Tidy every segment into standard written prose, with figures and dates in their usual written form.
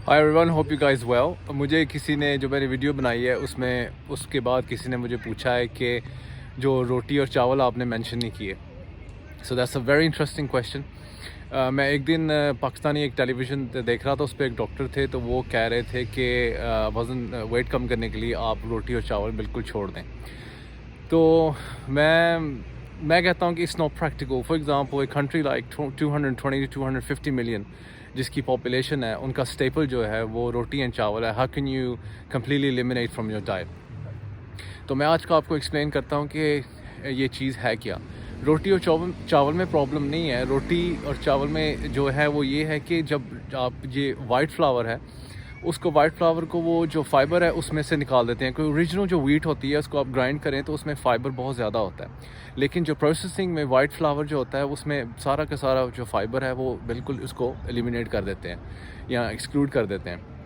Hi everyone, hope you guys well. मुझे किसी ने जो मैंने वीडियो बनाई है उसके बाद किसी ने मुझे पूछा है कि जो रोटी और चावल आपने मेंशन नहीं किए। So that's a very interesting question. मैं एक दिन पाकिस्तानी एक टेलीविज़न देख रहा था, उस पर एक डॉक्टर थे, तो वो कह रहे थे कि वज़न वेट कम करने के लिए आप रोटी और चावल बिल्कुल छोड़ दें। तो मैं कहता हूँ कि it's not practical. For example, एक कंट्री लाइक 220 to 250 मिलियन जिसकी पॉपुलेशन है, उनका स्टेपल जो है वो रोटी एंड चावल है। How can you completely eliminate from your diet? तो मैं आज का आपको एक्सप्लेन करता हूँ कि ये चीज़ है क्या। रोटी और चावल में प्रॉब्लम नहीं है। रोटी और चावल में जो है वो ये है कि जब आप ये वाइट फ्लावर है, उसको वाइट फ्लावर को वो जो फाइबर है उसमें से निकाल देते हैं। कोई ओरिजिनल जो व्हीट होती है उसको आप ग्राइंड करें तो उसमें फ़ाइबर बहुत ज़्यादा होता है, लेकिन जो प्रोसेसिंग में वाइट फ्लावर जो होता है उसमें सारा का सारा जो फाइबर है वो बिल्कुल उसको एलिमिनेट कर देते हैं या एक्सक्लूड कर देते हैं।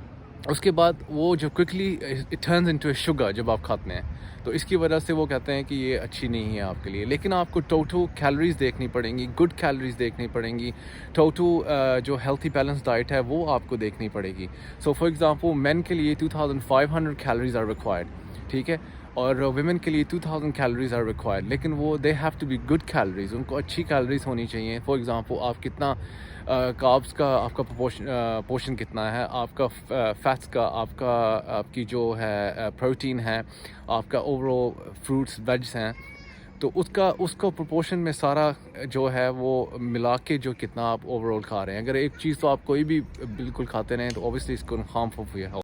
उसके बाद वो जो quickly it turns into A sugar जब आप खाते हैं, तो इसकी वजह से वो कहते हैं कि ये अच्छी नहीं है आपके लिए। लेकिन आपको टोटल कैलोरीज देखनी पड़ेंगी, गुड कैलोरीज देखनी पड़ेंगी। टोटल जो हेल्थी बैलेंस डाइट है वो आपको देखनी पड़ेगी। सो फॉर एग्जांपल, मेन के लिए 2500 कैलोरीज आर रिक्वायर्ड, ठीक है, और वुमेन के लिए 2000 कैलोरीज आर रिक्वायर्ड। लेकिन वो they have to be good calories, उनको अच्छी कैलोरीज होनी चाहिए। फॉर एग्जांपल, आप कितना कार्ब्स का आपका पोर्शन कितना है, आपका फैट्स का, आपकी जो है प्रोटीन है, आपका ओवरऑल फ्रूट्स वेज हैं, तो उसको प्रोपोर्शन में सारा जो है वो मिला के जो कितना आप ओवरऑल खा रहे हैं। अगर एक चीज़ तो आप कोई भी बिल्कुल खाते रहें तो ऑब्वियसली इसको हार्मफुल फॉर योर हेल्थ।